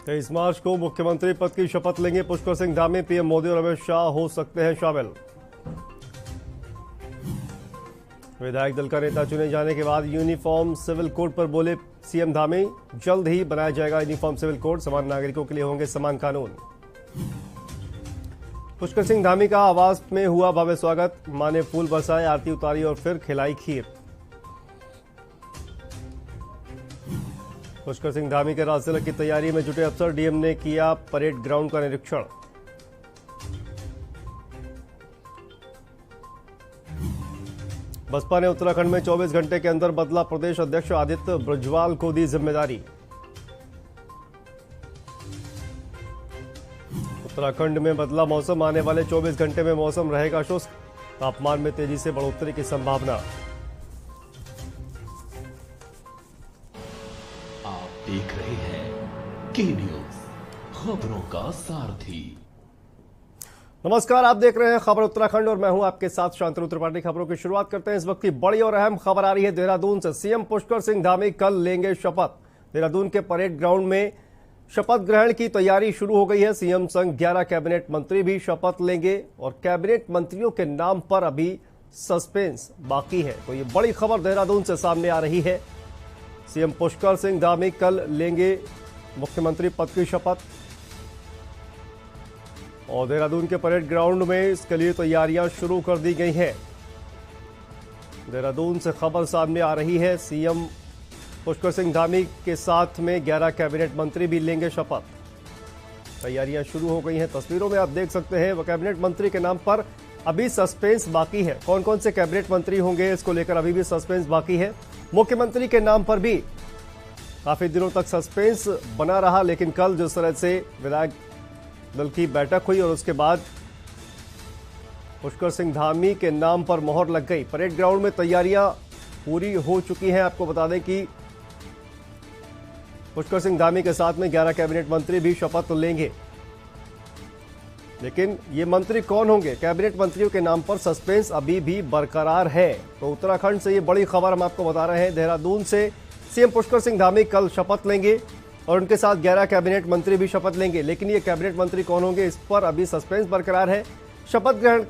23 मार्च को मुख्यमंत्री पद की शपथ लेंगे पुष्कर सिंह धामी। पीएम मोदी और अमित शाह हो सकते हैं शामिल। विधायक दल का नेता चुने जाने के बाद यूनिफॉर्म सिविल कोड पर बोले सीएम धामी, जल्द ही बनाया जाएगा यूनिफॉर्म सिविल कोड। समान नागरिकों के लिए होंगे समान कानून। पुष्कर सिंह धामी का आवास में हुआ भव्य स्वागत। मां ने फूल बरसाए, आरती उतारी और फिर खिलाई खीर। पुष्कर सिंह धामी के राजतिलक की तैयारी में जुटे अफसर। डीएम ने किया परेड ग्राउंड का निरीक्षण। बसपा ने उत्तराखंड में 24 घंटे के अंदर बदला प्रदेश अध्यक्ष। आदित्य ब्रजवाल को दी जिम्मेदारी। उत्तराखंड में बदला मौसम। आने वाले 24 घंटे में मौसम रहेगा शुष्क। तापमान में तेजी से बढ़ोतरी की संभावना। आप देख रहे हैं के न्यूज, खबरों का सारथी। नमस्कार, आप देख रहे हैं खबर उत्तराखंड और मैं हूं आपके साथ शांतनु त्रिपाठी। खबरों की शुरुआत करते हैं। इस वक्त की बड़ी और अहम खबर आ रही है देहरादून से। सीएम पुष्कर सिंह धामी कल लेंगे शपथ। देहरादून के परेड ग्राउंड में शपथ ग्रहण की तैयारी शुरू हो गई है। सीएम संग 11 कैबिनेट मंत्री भी शपथ लेंगे और कैबिनेट मंत्रियों के नाम पर अभी सस्पेंस बाकी है। तो ये बड़ी खबर देहरादून से सामने आ रही है। सीएम पुष्कर सिंह धामी कल लेंगे मुख्यमंत्री पद की शपथ और देहरादून के परेड ग्राउंड में इसके लिए तैयारियां शुरू कर दी गई हैं। देहरादून से खबर सामने आ रही है। सीएम पुष्कर सिंह धामी के साथ में 11 कैबिनेट मंत्री भी लेंगे शपथ। तैयारियां शुरू हो गई हैं। तस्वीरों में आप देख सकते हैं वो कैबिनेट मंत्री के नाम पर अभी सस्पेंस बाकी है। कौन कौन से कैबिनेट मंत्री होंगे इसको लेकर अभी भी सस्पेंस बाकी है। मुख्यमंत्री के नाम पर भी काफी दिनों तक सस्पेंस बना रहा, लेकिन कल जिस तरह से विधायक दल की बैठक हुई और उसके बाद पुष्कर सिंह धामी के नाम पर मोहर लग गई। परेड ग्राउंड में तैयारियां पूरी हो चुकी हैं। आपको बता दें कि पुष्कर सिंह धामी के साथ में 11 कैबिनेट मंत्री भी शपथ लेंगे, लेकिन ये मंत्री कौन होंगे, कैबिनेट मंत्रियों के नाम पर सस्पेंस अभी भी बरकरार है। तो उत्तराखंड से ये बड़ी खबर हम आपको बता रहे हैं। देहरादून से सीएम पुष्कर सिंह धामी कल शपथ लेंगे और उनके साथ 11 कैबिनेट मंत्री भी शपथ लेंगे, लेकिन ये कैबिनेट मंत्री कौन होंगे इस पर अभी सस्पेंस बरकरार है। शपथ ग्रहण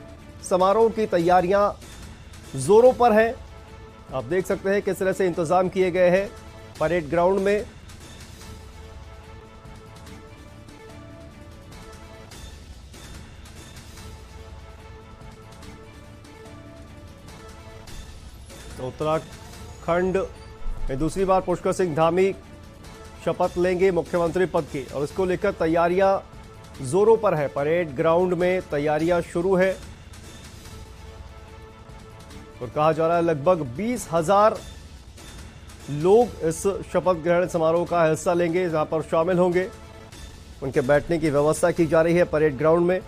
समारोह की तैयारियां जोरों पर है। आप देख सकते हैं किस तरह से इंतजाम किए गए हैं परेड ग्राउंड में। तो उत्तराखंड में दूसरी बार पुष्कर सिंह धामी शपथ लेंगे मुख्यमंत्री पद की और इसको लेकर तैयारियां जोरों पर है। परेड ग्राउंड में तैयारियां शुरू है और कहा जा रहा है लगभग 20,000 लोग इस शपथ ग्रहण समारोह का हिस्सा लेंगे, जहां पर शामिल होंगे। उनके बैठने की व्यवस्था की जा रही है परेड ग्राउंड में।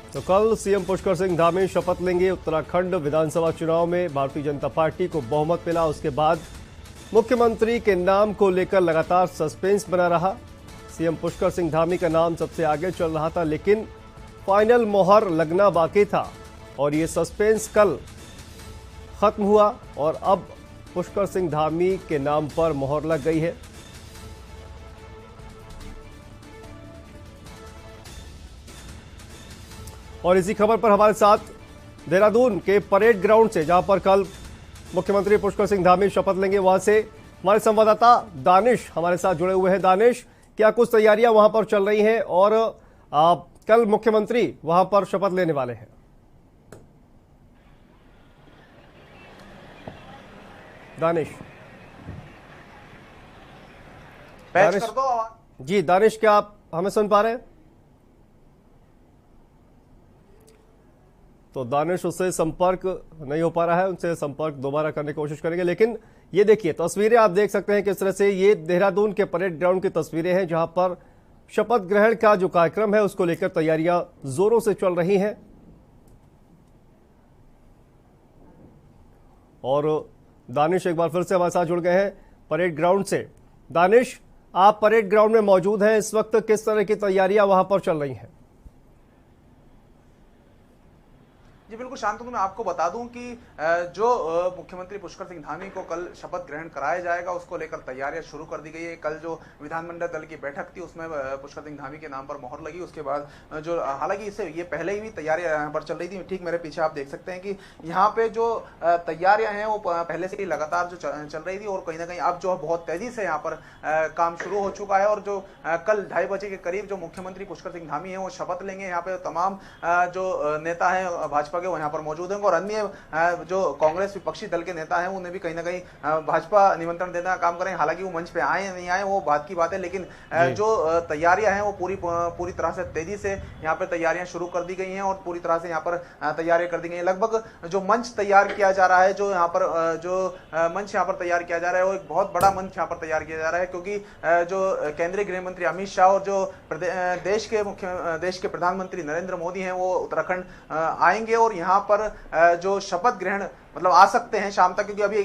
तो कल सीएम पुष्कर सिंह धामी शपथ लेंगे। उत्तराखंड विधानसभा चुनाव में भारतीय जनता पार्टी को बहुमत मिला, उसके बाद मुख्यमंत्री के नाम को लेकर लगातार सस्पेंस बना रहा। सीएम पुष्कर सिंह धामी का नाम सबसे आगे चल रहा था, लेकिन फाइनल मोहर लगना बाकी था और ये सस्पेंस कल खत्म हुआ और अब पुष्कर सिंह धामी के नाम पर मोहर लग गई है। और इसी खबर पर हमारे साथ देहरादून के परेड ग्राउंड से, जहां पर कल मुख्यमंत्री पुष्कर सिंह धामी शपथ लेंगे, वहां से हमारे संवाददाता दानिश हमारे साथ जुड़े हुए हैं। दानिश, क्या कुछ तैयारियां वहां पर चल रही हैं और कल मुख्यमंत्री वहां पर शपथ लेने वाले हैं? दानिश कर दो आवाज। जी दानिश, क्या आप हमें सुन पा रहे हैं? तो दानिश उससे संपर्क नहीं हो पा रहा है, उनसे संपर्क दोबारा करने की कोशिश करेंगे। लेकिन ये देखिए तस्वीरें आप देख सकते हैं किस तरह से ये देहरादून के परेड ग्राउंड की तस्वीरें हैं, जहां पर शपथ ग्रहण का जो कार्यक्रम है उसको लेकर तैयारियां जोरों से चल रही हैं। और दानिश एक बार फिर से हमारे साथ जुड़ गए हैं परेड ग्राउंड से। दानिश, आप परेड ग्राउंड में मौजूद हैं, इस वक्त किस तरह की तैयारियां वहां पर चल रही हैं? जी बिल्कुल शांतनु, मैं आपको बता दूं कि जो मुख्यमंत्री पुष्कर सिंह धामी को कल शपथ ग्रहण कराया जाएगा, उसको लेकर तैयारियां शुरू कर दी गई है। कल जो विधानमंडल दल की बैठक थी उसमें पुष्कर सिंह धामी के नाम पर मोहर लगी। उसके बाद जो हालांकि इससे ये पहले ही भी तैयारियां यहाँ पर चल रही थी। ठीक मेरे पीछे आप देख सकते हैं कि यहाँ पे जो तैयारियां हैं वो पहले से ही लगातार जो चल रही थी और कहीं ना कहीं अब जो बहुत तेजी से यहाँ पर काम शुरू हो चुका है। और जो कल 2:30 बजे के करीब जो मुख्यमंत्री पुष्कर सिंह धामी है वो शपथ लेंगे। यहाँ पे तमाम जो नेता है भाजपा के वो यहाँ पर मौजूद होंगे और अन्य जो कांग्रेस विपक्षी दल के नेता हैं उन्हें भी कहीं ना कहीं भाजपा निमंत्रण देने का काम करें। हालांकि वो मंच पे आए नहीं आए वो बात की बात है, लेकिन जो तैयारियां हैं वो पूरी तरह से तेजी से यहाँ पर तैयारियां शुरू कर दी गई हैं और पूरी तरह से यहाँ पर तैयारियां कर दी गई हैं। लगभग जो मंच तैयार किया जा रहा है, जो यहाँ पर जो मंच यहाँ पर तैयार किया जा रहा है वो एक बहुत बड़ा मंच यहाँ पर तैयार किया जा रहा है, क्योंकि जो केंद्रीय गृह मंत्री अमित शाह और जो देश के प्रधानमंत्री नरेंद्र मोदी हैं वो उत्तराखंड आएंगे और यहाँ पर जो शपथ ग्रहण मतलब आ सकते हैं शाम तक, क्योंकि अभी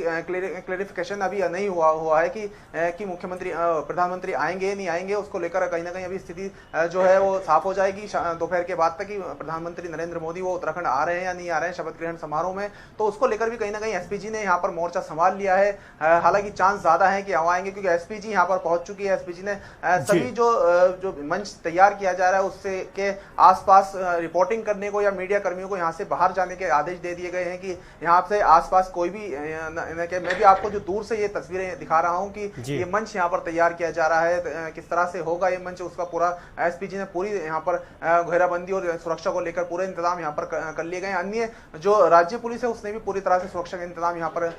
क्लेरिफिकेशन अभी नहीं हुआ है कि मुख्यमंत्री प्रधानमंत्री आएंगे नहीं आएंगे। उसको लेकर कहीं ना कहीं अभी स्थिति जो है वो साफ हो जाएगी दोपहर के बाद तक कि प्रधानमंत्री नरेंद्र मोदी वो उत्तराखंड आ रहे हैं या नहीं आ रहे हैं शपथ ग्रहण समारोह में। तो उसको लेकर भी कहीं ना कहीं एसपीजी ने यहाँ पर मोर्चा संभाल लिया है। हालांकि चांस ज्यादा है कि आएंगे, क्योंकि एसपीजी यहाँ पर पहुंच चुकी है। एसपीजी ने सभी जो मंच तैयार किया जा रहा है उससे के आसपास रिपोर्टिंग करने को या मीडिया कर्मियों को यहाँ से बाहर जाने के आदेश दे दिए गए हैं कि यहाँ से आसपास कोई भी मैं भी आपको जो दूर से ये तस्वीरें दिखा रहा हूँ कि ये मंच यहाँ पर तैयार किया जा रहा है। किस तरह से होगा ये मंच, उसका पूरा एसपीजी ने पूरी यहाँ पर घेराबंदी और सुरक्षा को लेकर पूरे इंतजाम यहाँ पर कर लिए गए हैं। अन्य जो राज्य पुलिस है उसने भी पूरी तरह से सुरक्षा के इंतजाम यहाँ पर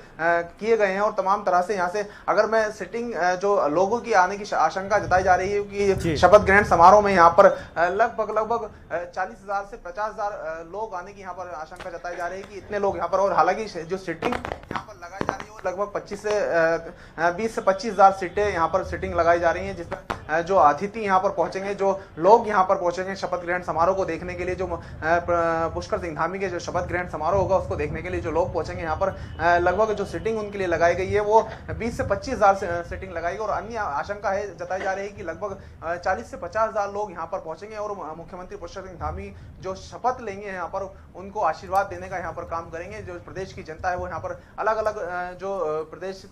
किए गए हैं और तमाम तरह से यहाँ से अगर मैं सिटिंग जो लोगों की आने की आशंका जताई जा रही है कि शपथ ग्रहण समारोह में यहाँ पर लगभग 40,000 से 50,000 लोग आने की यहाँ पर आशंका जताई जा रही है कि इतने लोग यहाँ पर। और हालांकि जो सिटिंग यहाँ पर लगाई जा रही है वो लगभग 20 से 25,000 सीटें यहाँ पर सिटिंग लगाई जा रही हैं, जिसमें जो अतिथि यहाँ पर पहुंचेंगे, जो लोग यहाँ पर पहुंचेंगे शपथ ग्रहण समारोह को देखने के लिए, जो पुष्कर सिंह धामी के जो शपथ ग्रहण समारोह होगा उसको देखने के लिए जो लोग पहुंचेंगे यहाँ पर लगभग जो सिटिंग उनके लिए लगाई गई है वो 20 से 25,000 सिटिंग लगाई गई। और अन्य आशंका है जताई जा रही है कि लगभग 40 से 50,000 लोग यहाँ पर पहुंचेंगे और मुख्यमंत्री पुष्कर सिंह धामी जो शपथ लेंगे यहाँ पर उनको आशीर्वाद देने का यहाँ पर काम करेंगे। जो प्रदेश की जनता है वो यहाँ पर अलग अलग जो प्रदेश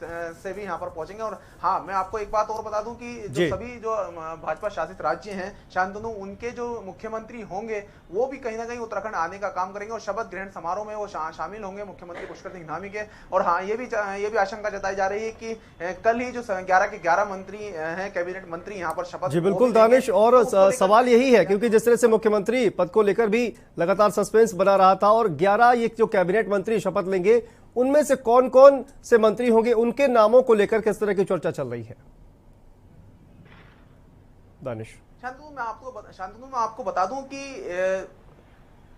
से भी यहाँ पर पहुंचेंगे। और हाँ, मैं आपको एक बात और बता दूं कि जो सभी जो भाजपा शासित राज्य हैं शांतनु, उनके जो मुख्यमंत्री होंगे वो भी कहीं ना कहीं उत्तराखंड आने का काम करेंगे और शपथ ग्रहण समारोह में वो शामिल होंगे मुख्यमंत्री पुष्कर सिंह धामी के। और हाँ, ये भी आशंका जताई जा रही है कि कल ही जो 11 के 11 मंत्री हैं कैबिनेट मंत्री यहाँ पर शपथ। जी बिल्कुल दानिश, और सवाल यही है क्योंकि जिस तरह से मुख्यमंत्री पद को लेकर भी लगातार सस्पेंस बना रहा था और 11 ये जो कैबिनेट मंत्री शपथ लेंगे उनमें से कौन कौन से मंत्री होंगे, उनके नामों को लेकर किस तरह की चर्चा चल रही है दानिश? शांतनु, मैं आपको बता दूं कि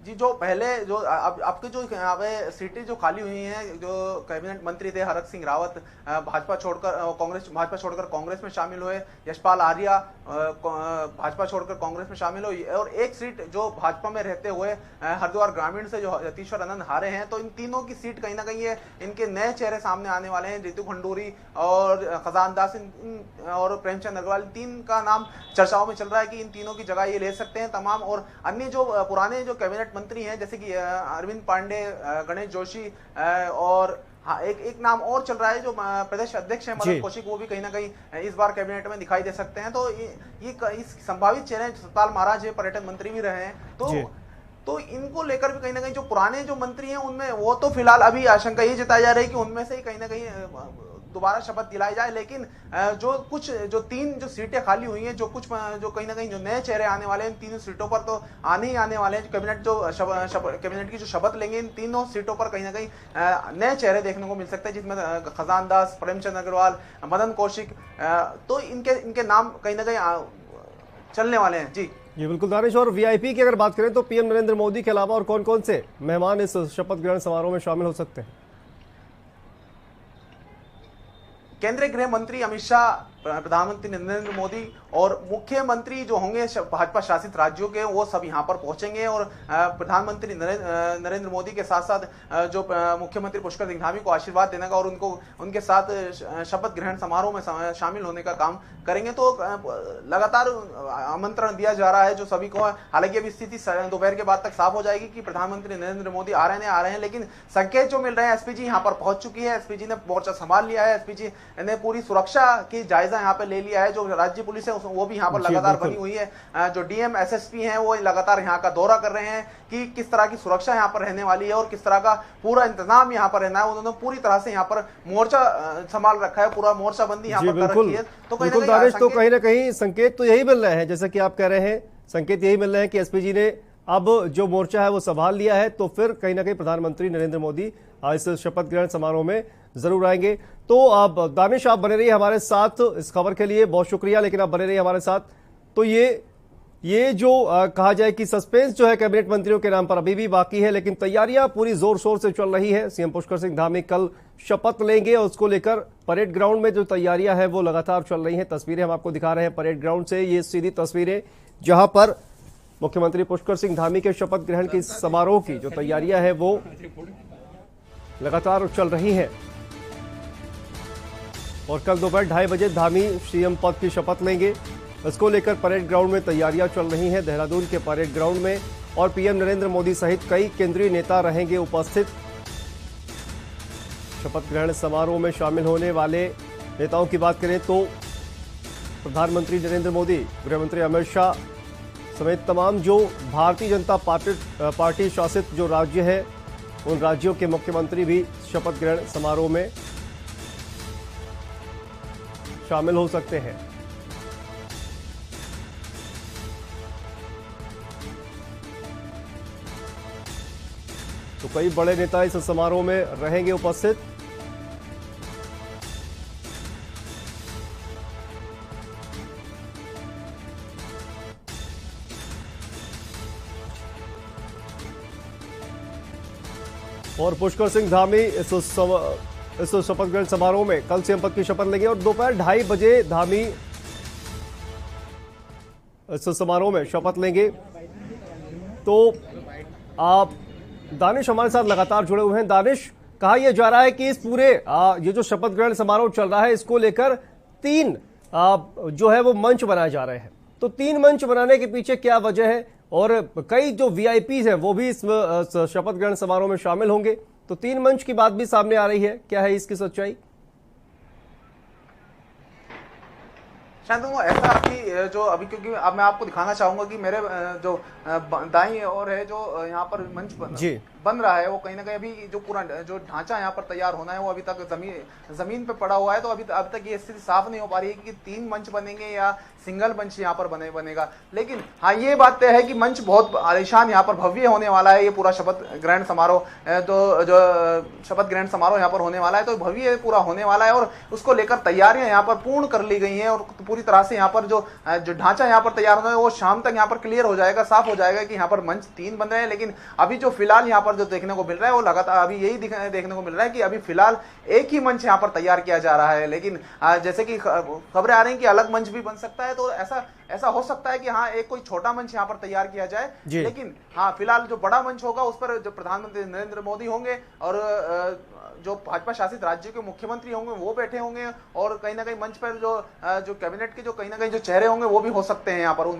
जी जो पहले जो आपके जो यहाँ पे सीटें जो खाली हुई हैं, जो कैबिनेट मंत्री थे हरक सिंह रावत भाजपा छोड़कर कांग्रेस में शामिल हुए, यशपाल आर्या भाजपा छोड़कर कांग्रेस में शामिल हुए और एक सीट जो भाजपा में रहते हुए हरिद्वार ग्रामीण से जो यतीश्वर आनंद हारे हैं। तो इन तीनों की सीट कहीं ना कहीं इनके नए चेहरे सामने आने वाले हैं। रितु खंडूरी और खजान दास और प्रेमचंद अग्रवाल, तीन का नाम चर्चाओं में चल रहा है कि इन तीनों की जगह ये ले सकते हैं तमाम। और अन्य जो पुराने जो कैबिनेट मंत्री हैं जैसे कि अरविंद पांडे, गणेश जोशी और हाँ एक नाम और चल रहा है जो प्रदेश अध्यक्ष है मदन कौशिक, वो भी कहीं ना कहीं इस बार कैबिनेट में दिखाई दे सकते हैं। तो ये इस संभावित चेहरे सतपाल महाराज पर्यटन मंत्री भी रहे हैं। तो इनको लेकर भी कहीं ना कहीं जो पुराने जो मंत्री हैं उनमें वो तो फिलहाल अभी आशंका ये जताई जा रही है कि उनमें से ही कहीं ना कहीं दोबारा शपथ दिलाई जाए। लेकिन जो तीन जो सीटें खाली हुई हैं, जो कहीं ना कहीं जो नए चेहरे आने वाले हैं, इन तीनों सीटों पर तो आने ही आने वाले हैं। कैबिनेट की जो शपथ लेंगे इन तीनों सीटों पर कहीं ना कहीं नए चेहरे देखने को मिल सकते हैं, जिसमें खजान दास, प्रेमचंद अग्रवाल, मदन कौशिक, तो इनके नाम कहीं ना कहीं चलने वाले हैं। जी बिल्कुल दानिश, और वीआईपी की अगर बात करें तो पीएम नरेंद्र मोदी के अलावा और कौन कौन से मेहमान इस शपथ ग्रहण समारोह में शामिल हो सकते हैं? केंद्रीय गृह मंत्री अमित शाह प्रधानमंत्री नरेंद्र मोदी और मुख्यमंत्री जो होंगे भाजपा शासित राज्यों के, वो सब यहाँ पर पहुंचेंगे और प्रधानमंत्री नरेंद्र मोदी के साथ साथ जो मुख्यमंत्री पुष्कर सिंह धामी को आशीर्वाद देने का और उनको उनके साथ शपथ ग्रहण समारोह में शामिल होने का काम करेंगे। तो लगातार आमंत्रण दिया जा रहा है जो सभी को। हालांकि अभी स्थिति दोपहर के बाद तक साफ हो जाएगी कि प्रधानमंत्री नरेंद्र मोदी आ रहे हैं, लेकिन संकेत जो मिल रहे हैं, एसपीजी यहाँ पर पहुंच चुकी है, एसपीजी ने मोर्चा संभाल लिया है, एसपीजी ने पूरी सुरक्षा की जायजा यहाँ पे ले लिया है। जो राज्य पुलिस है वो भी यहाँ पर लगातार बनी हुई है। जो डीएम एसएसपी हैं वो लगातार यहाँ का दौरा कर रहे हैं कि किस तरह की सुरक्षा यहाँ पर रहने वाली है और किस तरह का पूरा इंतजाम यहाँ पर रहना है। उन्होंने पूरी तरह से यहाँ पर मोर्चा संभाल रखा है, पूरा मोर्चा बंदी यहाँ पर कर रखी है। तो कहीं ना कहीं संकेत तो यही मिल रहे हैं, जैसे कि आप कह रहे हैं, संकेत यही मिल रहे हैं कि एसपीजी ने अब जो मोर्चा है वो संभाल लिया है। तो फिर कहीं ना कहीं प्रधानमंत्री नरेंद्र मोदी इस शपथ ग्रहण समारोह में जरूर आएंगे। तो अब दानिश, आप बने रहिए हमारे साथ इस खबर के लिए, बहुत शुक्रिया, लेकिन आप बने रहिए हमारे साथ। तो ये जो कहा जाए कि सस्पेंस जो है कैबिनेट मंत्रियों के नाम पर अभी भी बाकी है, लेकिन तैयारियां पूरी जोर शोर से चल रही है। सीएम पुष्कर सिंह धामी कल शपथ लेंगे और उसको लेकर परेड ग्राउंड में जो तैयारियां हैं वो लगातार चल रही हैं। तस्वीरें हम आपको दिखा रहे हैं परेड ग्राउंड से, ये सीधी तस्वीरें जहां पर मुख्यमंत्री पुष्कर सिंह धामी के शपथ ग्रहण की समारोह की जो तैयारियां हैं वो लगातार चल रही हैं। और कल दोपहर 2:30 बजे धामी सीएम पद की शपथ लेंगे। इसको लेकर परेड ग्राउंड में तैयारियां चल रही हैं देहरादून के परेड ग्राउंड में, और पीएम नरेंद्र मोदी सहित कई केंद्रीय नेता रहेंगे उपस्थित। शपथ ग्रहण समारोह में शामिल होने वाले नेताओं की बात करें तो प्रधानमंत्री नरेंद्र मोदी, गृहमंत्री अमित शाह समेत तमाम जो भारतीय जनता पार्टी शासित जो राज्य है उन राज्यों के मुख्यमंत्री भी शपथ ग्रहण समारोह में शामिल हो सकते हैं। तो कई बड़े नेता इस समारोह में रहेंगे उपस्थित। और पुष्कर सिंह धामी इस शपथ ग्रहण समारोह में कल सीएम पद की शपथ लेंगे और दोपहर 2:30 बजे धामी इस समारोह में शपथ लेंगे। तो आप दानिश हमारे साथ लगातार जुड़े हुए हैं। दानिश, कहा यह जा रहा है कि इस पूरे ये जो शपथ ग्रहण समारोह चल रहा है इसको लेकर 3 जो है वो मंच बनाए जा रहे हैं। तो 3 मंच बनाने के पीछे क्या वजह है, और कई जो वीआईपीज हैं वो भी इस शपथ ग्रहण समारोह में शामिल होंगे। तो 3 मंच की बात भी सामने आ रही है, क्या है इसकी सच्चाई? शायद ऐसा कि जो अभी, क्योंकि अब मैं आपको दिखाना चाहूंगा कि मेरे जो दाईं ओर है जो यहाँ पर मंच बन रहा है वो कहीं ना कहीं अभी जो पूरा जो ढांचा यहाँ पर तैयार होना है वो अभी तक जमीन पे पड़ा हुआ है। तो अभी तक ये स्थिति साफ नहीं हो पा रही है कि 3 मंच बनेंगे या सिंगल मंच यहाँ पर बनेगा। लेकिन हाँ, ये बात तय है कि मंच बहुत आलीशान यहाँ पर भव्य होने वाला है। ये पूरा शपथ ग्रहण समारोह तो जो शपथ ग्रहण समारोह यहाँ पर होने वाला है तो भव्य पूरा होने वाला है और उसको लेकर तैयारियां यहाँ पर पूर्ण कर ली गई हैं और पूरी तरह से यहाँ पर जो ढांचा यहाँ पर तैयार होना है वो शाम तक यहाँ पर क्लियर हो जाएगा, साफ हो जाएगा कि यहाँ पर मंच 3 बन रहे हैं। लेकिन अभी जो फिलहाल यहाँ पर जो देखने को मिल रहा है वो लगातार अभी यही देखने को मिल रहा है कि अभी फिलहाल एक ही मंच यहाँ पर तैयार किया जा रहा है। लेकिन जैसे कि खबरें आ रही हैं कि अलग मंच भी बन सकता है, तो ऐसा हो सकता है कि हाँ एक कोई छोटा मंच यहाँ पर तैयार किया जाए। लेकिन हाँ फिलहाल जो बड़ा मंच होगा उस पर जो प्रधानमंत्री नरेंद्र मोदी होंगे और जो भाजपा शासित राज्यों के मुख्यमंत्री होंगे वो बैठे होंगे और कहीं ना कहीं मंच पर जो कैबिनेट के जो कहीं ना कहीं जो चेहरे होंगे वो भी हो सकते हैं यहाँ पर उन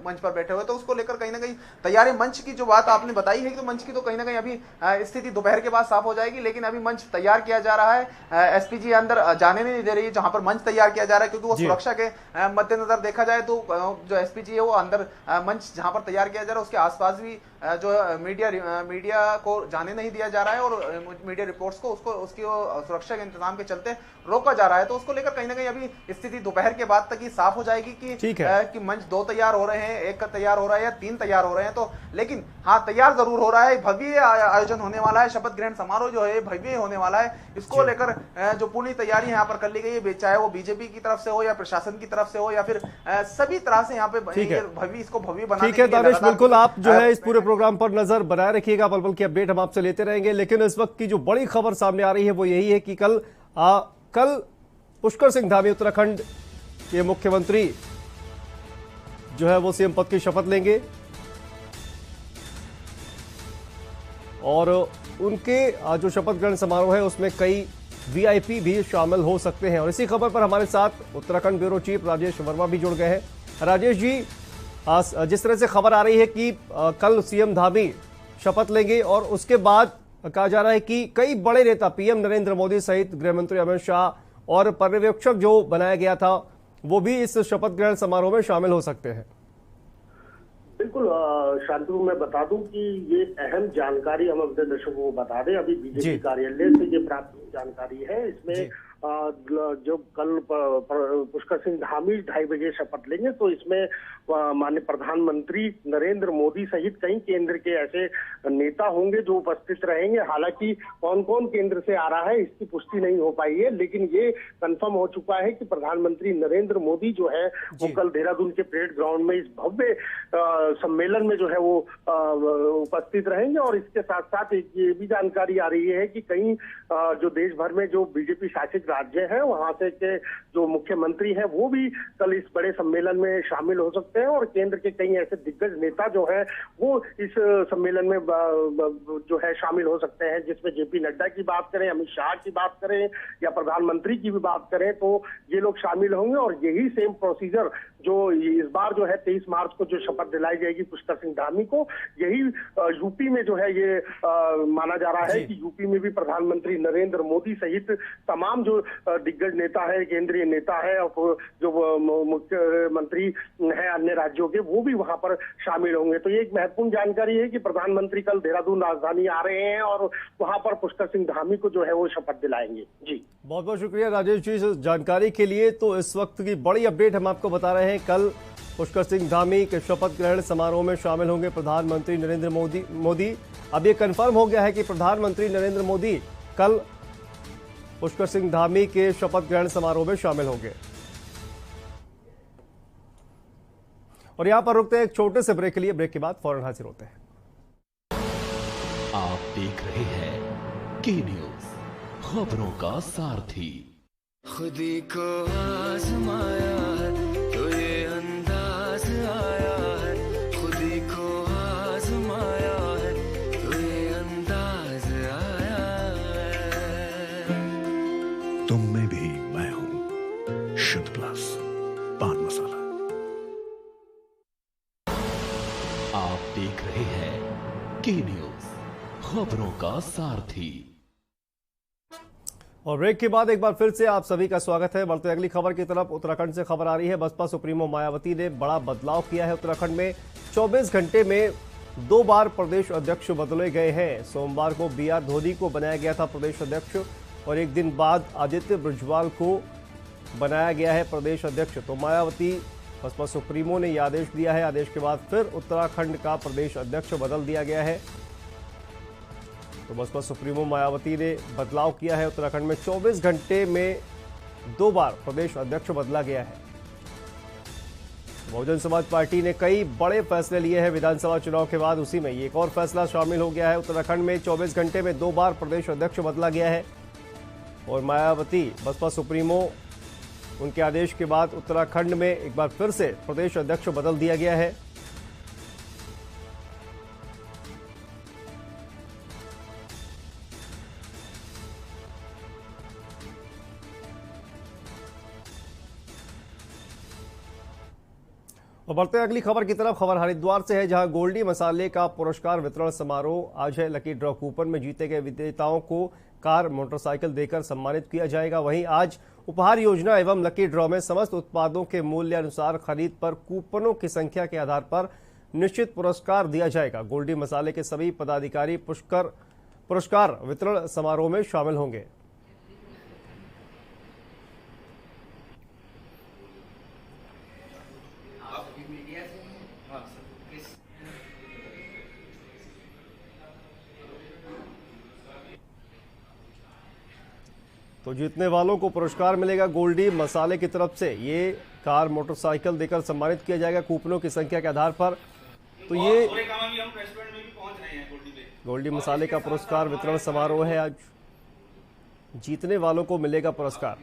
मंच पर बैठे हुए। तो उसको लेकर कहीं ना कहीं तैयारी, मंच की जो बात आपने बताई है कि तो मंच की तो कहीं ना कहीं अभी स्थिति दोपहर के बाद साफ हो जाएगी। लेकिन अभी मंच तैयार किया जा रहा है, एसपीजी अंदर जाने नहीं दे रही है जहां पर मंच तैयार किया जा रहा है, क्योंकि वो सुरक्षा के मद्देनजर देखा जाए तो जो एसपीजी है वो अंदर मंच जहां पर तैयार किया जा रहा है उसके आसपास भी जो मीडिया को जाने नहीं दिया जा रहा है और मीडिया रिपोर्ट्स को उसकी सुरक्षा के इंतजाम के चलते रोका जा रहा है। तो उसको लेकर कहीं ना कहीं अभी स्थिति दोपहर के बाद तक ही साफ हो जाएगी कि मंच 2 तैयार हो रहे हैं, 1 का तैयार हो रहा है या 3 तैयार हो रहे हैं। तो लेकिन हाँ तैयार जरूर हो रहा है, भव्य आयोजन होने वाला है, शपथ ग्रहण समारोह जो है भव्य होने वाला है। इसको लेकर जो पूरी तैयारी यहाँ पर कर ली गई है, चाहे वो बीजेपी की तरफ से हो या प्रशासन की तरफ से हो या फिर सभी तरह से यहाँ पे भव्य इसको भव्य बनाने ठीक है दानिश, बिल्कुल आप जो है इस पूरे प्रोग्राम पर नजर बनाए रखिएगा, पल पल की अपडेट हम आपसे लेते रहेंगे। लेकिन इस वक्त की जो बड़ी खबर सामने आ रही है वो यही है कि कल पुष्कर सिंह धामी उत्तराखंड के मुख्यमंत्री जो है वो सीएम पद की शपथ लेंगे और उनके जो शपथ ग्रहण समारोह है उसमें कई वीआईपी भी शामिल हो सकते हैं। और इसी खबर पर हमारे साथ उत्तराखंड ब्यूरो चीफ राजेश वर्मा भी जुड़ गए हैं। राजेश जी, जिस तरह से खबर आ रही है कि कल सीएम धामी शपथ लेंगे और उसके बाद कहा जा रहा है कि कई बड़े नेता पीएम नरेंद्र मोदी सहित गृहमंत्री अमित शाह और पर्यवेक्षक जो बनाया गया था वो भी इस शपथ ग्रहण समारोह में शामिल हो सकते हैं। बिल्कुल शांतनु, मैं बता दूं कि ये अहम जानकारी हम अपने दर्शकों को बता दें। अभी बीजेपी कार्यालय से ये प्राप्त जानकारी है। इसमें जो कल पुष्कर सिंह धामी 2:30 बजे शपथ लेंगे तो इसमें माननीय प्रधानमंत्री नरेंद्र मोदी सहित कई केंद्र के ऐसे नेता होंगे जो उपस्थित रहेंगे। हालांकि कौन कौन केंद्र से आ रहा है इसकी पुष्टि नहीं हो पाई है, लेकिन ये कंफर्म हो चुका है कि प्रधानमंत्री नरेंद्र मोदी जो है वो कल देहरादून के परेड ग्राउंड में इस भव्य सम्मेलन में जो है वो उपस्थित रहेंगे। और इसके साथ साथ एक ये भी जानकारी आ रही है कि कई जो देश भर में जो बीजेपी शासित राज्य है वहां से के जो मुख्यमंत्री हैं वो भी कल इस बड़े सम्मेलन में शामिल हो सकते हैं और केंद्र के कई ऐसे दिग्गज नेता जो है वो इस सम्मेलन में जो है शामिल हो सकते हैं, जिसमें जेपी नड्डा की बात करें, अमित शाह की बात करें या प्रधानमंत्री की भी बात करें तो ये लोग शामिल होंगे। और यही सेम प्रोसीजर जो इस बार जो है 23 मार्च को जो शपथ दिलाई जाएगी पुष्कर सिंह धामी को, यही यूपी में जो है ये माना जा रहा है कि यूपी में भी प्रधानमंत्री नरेंद्र मोदी सहित तमाम जो दिग्गज नेता है, केंद्रीय नेता है और जो मुख्यमंत्री है अन्य राज्यों के, वो भी वहां पर शामिल होंगे। तो ये एक महत्वपूर्ण जानकारी है कि प्रधानमंत्री कल देहरादून राजधानी आ रहे हैं और वहां पर पुष्कर सिंह धामी को जो है वो शपथ दिलाएंगे। जी बहुत बहुत शुक्रिया राजेश जी इस जानकारी के लिए। तो इस वक्त की बड़ी अपडेट हम आपको बता रहे हैं, कल पुष्कर सिंह धामी के शपथ ग्रहण समारोह में शामिल होंगे प्रधानमंत्री नरेंद्र मोदी। अब ये कंफर्म हो गया है कि प्रधानमंत्री नरेंद्र मोदी कल पुष्कर सिंह धामी के शपथ ग्रहण समारोह में शामिल होंगे। और यहां पर रुकते हैं एक छोटे से ब्रेक के लिए। ब्रेक के बाद फौरन हाजिर होते हैं। आप देख रहे हैं के न्यूज, खबरों का सारथी। खुदी को आजमाया है तो ये अंदाज आया है, खुदी को आजमाया है तो ये अंदाज आया है। तुम में भी मैं हूं, शुद्ध प्लस पान मसाला। आप देख रहे हैं के न्यूज, खबरों का सारथी। और ब्रेक के बाद एक बार फिर से आप सभी का स्वागत है। बढ़ते अगली खबर की तरफ। उत्तराखंड से खबर आ रही है, बसपा सुप्रीमो मायावती ने बड़ा बदलाव किया है। उत्तराखंड में 24 घंटे में 2 बार प्रदेश अध्यक्ष बदले गए हैं। सोमवार को बीआर धोनी को बनाया गया था प्रदेश अध्यक्ष और एक दिन बाद आदित्य ब्रजवाल को बनाया गया है प्रदेश अध्यक्ष। तो मायावती बसपा सुप्रीमो ने यह आदेश दिया है। आदेश के बाद फिर उत्तराखंड का प्रदेश अध्यक्ष बदल दिया गया है। तो बसपा सुप्रीमो मायावती ने बदलाव किया है। उत्तराखंड में 24 घंटे में 2 बार प्रदेश अध्यक्ष बदला गया है। बहुजन समाज पार्टी ने कई बड़े फैसले लिए हैं विधानसभा चुनाव के बाद, उसी में एक और फैसला शामिल हो गया है। उत्तराखंड में 24 घंटे में 2 बार प्रदेश अध्यक्ष बदला गया है और मायावती बसपा सुप्रीमो उनके आदेश के बाद उत्तराखंड में एक बार फिर से प्रदेश अध्यक्ष बदल दिया गया है। और बढ़ते हैं अगली खबर की तरफ। खबर हरिद्वार से है, जहां गोल्डी मसाले का पुरस्कार वितरण समारोह आज है। लकी ड्रॉ कूपन में जीते गए विजेताओं को कार, मोटरसाइकिल देकर सम्मानित किया जाएगा। वहीं आज उपहार योजना एवं लकी ड्रॉ में समस्त उत्पादों के मूल्य अनुसार खरीद पर कूपनों की संख्या के आधार पर निश्चित पुरस्कार दिया जाएगा। गोल्डी मसाले के सभी पदाधिकारी पुरस्कार वितरण समारोह में शामिल होंगे। तो जीतने वालों को पुरस्कार मिलेगा गोल्डी मसाले की तरफ से। ये कार, मोटरसाइकिल देकर सम्मानित किया जाएगा कूपनों की संख्या के आधार पर। तो ये गोल्डी मसाले का पुरस्कार वितरण समारोह है आज। जीतने वालों को मिलेगा पुरस्कार।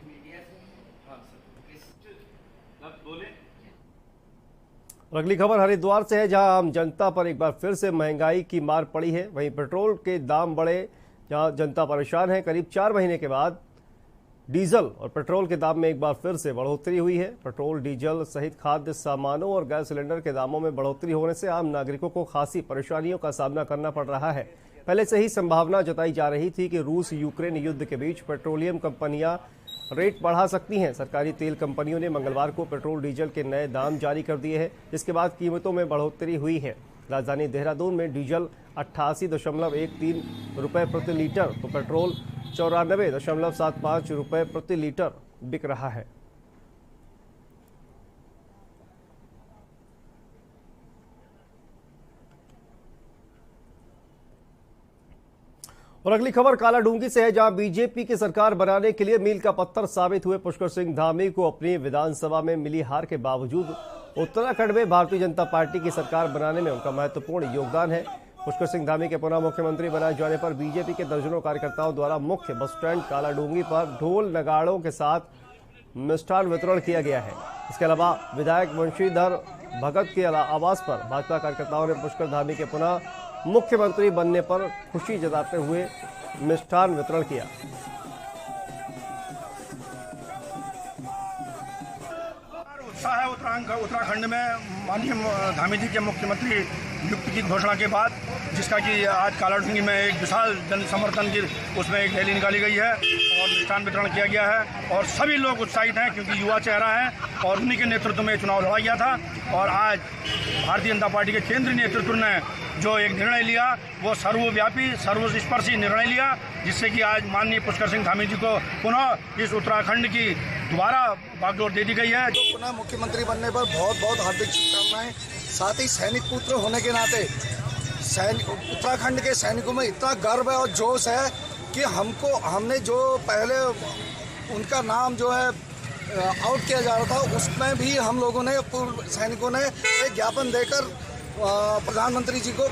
और अगली खबर हरिद्वार से है, जहां आम जनता पर एक बार फिर से महंगाई की मार पड़ी है। वहीं पेट्रोल के दाम बढ़े, जहां जनता परेशान है। करीब 4 महीने के बाद डीजल और पेट्रोल के दाम में एक बार फिर से बढ़ोतरी हुई है। पेट्रोल, डीजल सहित खाद्य सामानों और गैस सिलेंडर के दामों में बढ़ोतरी होने से आम नागरिकों को खासी परेशानियों का सामना करना पड़ रहा है। पहले से ही संभावना जताई जा रही थी कि रूस यूक्रेन युद्ध के बीच पेट्रोलियम कंपनियां रेट बढ़ा सकती हैं। सरकारी तेल कंपनियों ने मंगलवार को पेट्रोल डीजल के नए दाम जारी कर दिए हैं, जिसके बाद कीमतों में बढ़ोतरी हुई है। राजधानी देहरादून में डीजल 88.13 रुपये प्रति लीटर तो पेट्रोल 94.75 रुपये प्रति लीटर बिक रहा है। और अगली खबर कालाडूंगी से है, जहां बीजेपी की सरकार बनाने के लिए मील का पत्थर साबित हुए पुष्कर सिंह धामी को अपनी विधानसभा में मिली हार के बावजूद उत्तराखंड में भारतीय जनता पार्टी की सरकार बनाने में उनका महत्वपूर्ण योगदान है। पुष्कर सिंह धामी के पुनः मुख्यमंत्री बनाए जाने पर बीजेपी के दर्जनों कार्यकर्ताओं द्वारा मुख्य बस स्टैंड कालाडूंगी पर ढोल नगाड़ों के साथ मिष्ठान वितरण किया गया है। इसके अलावा विधायक वंशीधर भगत के आवास पर भाजपा कार्यकर्ताओं ने पुष्कर धामी के पुनः मुख्यमंत्री बनने पर खुशी जताते हुए मिष्ठान वितरण किया। उत्साह है उत्तराखंड में माननीय धामी जी के मुख्यमंत्री नियुक्ति की घोषणा के बाद, जिसका कि आज कालाडूंगी में एक विशाल जन समर्थन की उसमें एक रैली निकाली गई है और मिष्ठान वितरण किया गया है। और सभी लोग उत्साहित हैं क्योंकि युवा चेहरा है और उन्हीं के नेतृत्व में चुनाव लड़ा गया था। और आज भारतीय जनता पार्टी के केंद्रीय नेतृत्व ने जो एक निर्णय लिया वो सर्वव्यापी सर्वस्पर्शी निर्णय लिया, जिससे कि आज माननीय पुष्कर सिंह धामी जी को पुनः इस उत्तराखंड की दोबारा बागडोर दे दी गई है। जो पुनः मुख्यमंत्री बनने पर बहुत बहुत हार्दिक शुभकामनाएं। साथ ही सैनिक पुत्र होने के नाते उत्तराखंड के सैनिकों में इतना गर्व है और जोश है कि हमने जो पहले उनका नाम जो है आउट किया जा रहा था, उसमें भी हम लोगों ने पूर्व सैनिकों ने एक ज्ञापन देकर प्रधानमंत्री जी को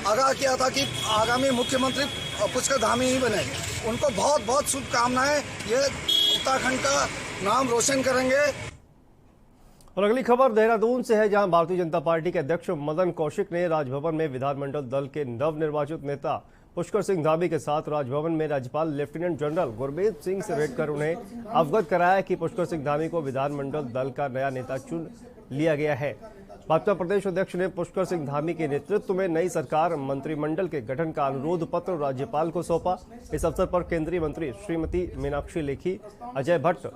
आगाह किया था कि आगामी मुख्यमंत्री पुष्कर धामी ही बने। उनको बहुत बहुत शुभकामनाएं, ये उत्तराखंड का नाम रोशन करेंगे। और अगली खबर देहरादून से है, जहां भारतीय जनता पार्टी के अध्यक्ष मदन कौशिक ने राजभवन में विधानमंडल दल के नवनिर्वाचित नेता पुष्कर सिंह धामी के साथ राजभवन में राज्यपाल लेफ्टिनेंट जनरल गुरमीत सिंह से भेंट कर उन्हें अवगत कराया कि पुष्कर सिंह धामी को विधानमंडल दल का नया नेता चुन लिया गया है। भाजपा प्रदेश अध्यक्ष ने पुष्कर सिंह धामी के नेतृत्व में नई सरकार मंत्रिमंडल के गठन का अनुरोध पत्र राज्यपाल को सौंपा। इस अवसर पर केंद्रीय मंत्री श्रीमती मीनाक्षी लेखी, अजय भट्ट,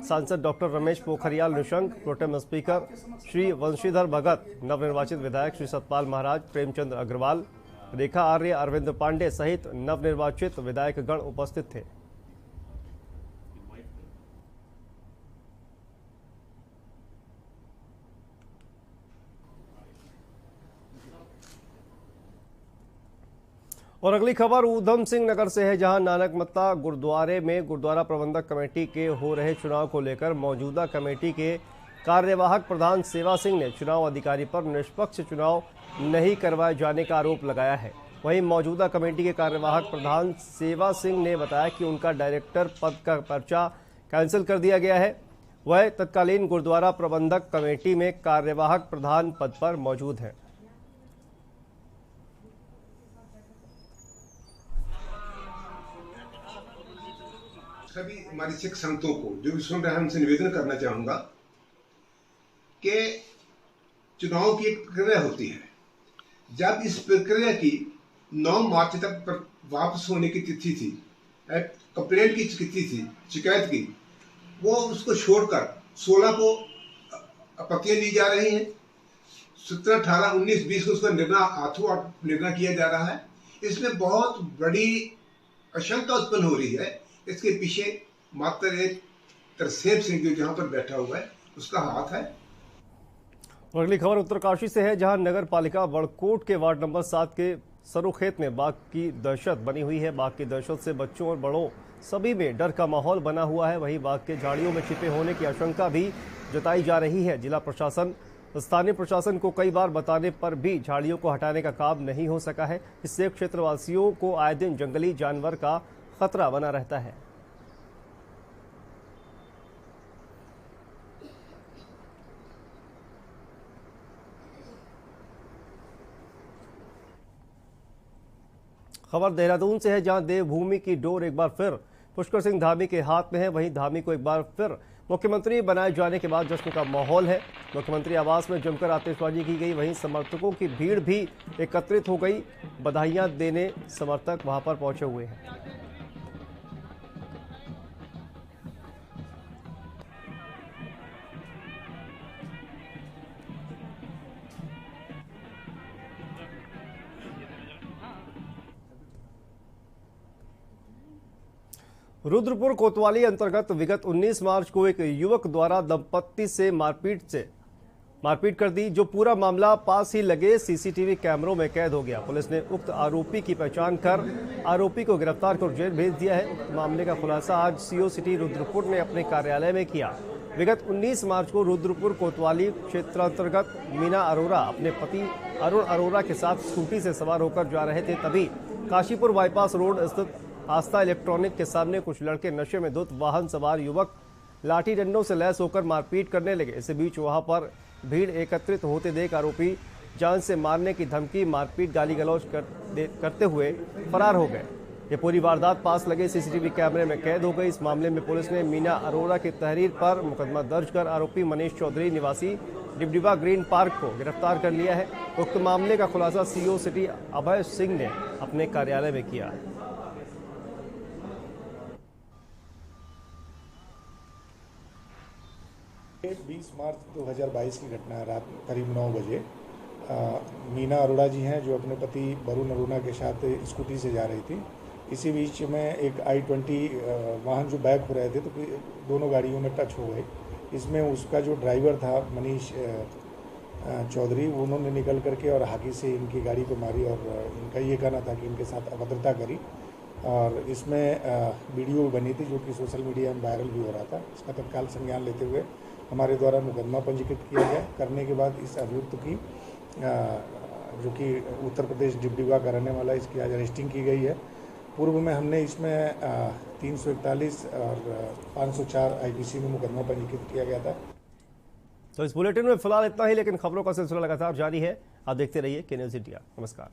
सांसद doctor Ramesh Pokhriyal Nishank, pro tem speaker Shri Vanshidhar Bhagat, नवनिर्वाचित विधायक श्री सतपाल महाराज, प्रेमचंद अग्रवाल, रेखा आर्य, अरविंद पांडे सहित नवनिर्वाचित विधायकगण उपस्थित थे। और अगली खबर ऊधम सिंह नगर से है, जहां नानकमत्ता गुरुद्वारे में गुरुद्वारा प्रबंधक कमेटी के हो रहे चुनाव को लेकर मौजूदा कमेटी के कार्यवाहक प्रधान सेवा सिंह ने चुनाव अधिकारी पर निष्पक्ष चुनाव नहीं करवाए जाने का आरोप लगाया है। वहीं मौजूदा कमेटी के कार्यवाहक प्रधान सेवा सिंह ने बताया कि उनका डायरेक्टर पद का पर्चा कैंसिल कर दिया गया है। वह तत्कालीन गुरुद्वारा प्रबंधक कमेटी में कार्यवाहक प्रधान पद पर मौजूद हैं। सभी हमारे सिख संतों को जो भी सुन रहे हैं उनसे निवेदन करना चाहूंगा कि चुनाव की एक प्रक्रिया होती है। जब इस प्रक्रिया की 9 मार्च तक वापस होने की तिथि थी, कंप्लेंट की तिथि थी, शिकायत की, वो उसको छोड़कर 16 को आपत्तियां ली जा रही हैं। 17, 18, 19, 20 को उसका निर्णय किया जा रहा है। इसमें बहुत बड़ी आशंका उत्पन्न हो रही है। इसके पीछे मात्र एक तरसेम सिंह जो जहां पर बैठा हुआ है उसका हाथ है। और अगली खबर उत्तरकाशी से है, जहां नगर पालिका बड़कोट के वार्ड नंबर 7 के सरुखेत में बाघ की दहशत बनी हुई है। बाघ की दहशत से बच्चों और बड़ों सभी में डर का माहौल बना हुआ है। वहीं बाघ के झाड़ियों में छिपे होने की आशंका भी जताई जा रही है। जिला प्रशासन, स्थानीय प्रशासन को कई बार बताने पर भी झाड़ियों को हटाने का काम नहीं हो सका है। इससे क्षेत्रवासियों को आए दिन जंगली जानवर का खतरा बना रहता है। खबर देहरादून से है, जहां देवभूमि की डोर एक बार फिर पुष्कर सिंह धामी के हाथ में है। वहीं धामी को एक बार फिर मुख्यमंत्री बनाए जाने के बाद जश्न का माहौल है। मुख्यमंत्री आवास में जमकर आतिशबाजी की गई। वहीं समर्थकों की भीड़ भी एकत्रित हो गई। बधाइयां देने समर्थक वहां पर पहुंचे हुए हैं। रुद्रपुर कोतवाली अंतर्गत विगत 19 मार्च को एक युवक द्वारा दंपत्ति से मारपीट कर दी, जो पूरा मामला पास ही लगे सीसीटीवी कैमरों में कैद हो गया। पुलिस ने उक्त आरोपी की पहचान कर आरोपी को गिरफ्तार कर जेल भेज दिया है। उक्त मामले का खुलासा आज सीओ सिटी रुद्रपुर ने अपने कार्यालय में किया। विगत 19 मार्च को रुद्रपुर कोतवाली क्षेत्रांतर्गत मीना अरोरा अपने पति अरुण अरोरा के साथ स्कूटी से सवार होकर जा रहे थे। तभी काशीपुर बाईपास रोड स्थित आस्था इलेक्ट्रॉनिक के सामने कुछ लड़के नशे में धुत वाहन सवार युवक लाठी डंडों से लैस होकर मारपीट करने लगे। इसी बीच वहां पर भीड़ एकत्रित होते देख आरोपी जान से मारने की धमकी, मारपीट, गाली गलौज करते हुए फरार हो गए। ये पूरी वारदात पास लगे सीसीटीवी कैमरे में कैद हो गई। इस मामले में पुलिस ने मीना अरोरा की तहरीर पर मुकदमा दर्ज कर आरोपी मनीष चौधरी निवासी डिबडिबा ग्रीन पार्क को गिरफ्तार कर लिया है। उक्त मामले का खुलासा सीओ सिटी अभय सिंह ने अपने कार्यालय में किया है। 20 मार्च 2022 की घटना है। रात करीब 9 बजे मीना अरोड़ा जी हैं जो अपने पति वरुण अरोड़ा के साथ स्कूटी से जा रही थी। इसी बीच में एक I-20 वाहन जो बैक हो रहे थे, तो दोनों गाड़ियों में टच हो गए। इसमें उसका जो ड्राइवर था मनीष चौधरी, उन्होंने निकल करके और हाथी से इनकी गाड़ी को मारी और इनका ये कहना था कि इनके साथ अभद्रता करी। और इसमें वीडियो बनी थी जो कि सोशल मीडिया में वायरल भी हो रहा था। इसका तत्काल संज्ञान लेते हुए हमारे द्वारा मुकदमा पंजीकृत किया गया। करने के बाद इस अभियुक्त की जो कि उत्तर प्रदेश डिबडिबा का रहने वाला, इसकी आज अरेस्टिंग की गई है। पूर्व में हमने इसमें 341 और 504 IPC में मुकदमा पंजीकृत किया गया था। तो इस बुलेटिन में फिलहाल इतना ही, लेकिन खबरों का सिलसिला लगातार जारी है। आप देखते रहिए के न्यूज़ इंडिया। नमस्कार।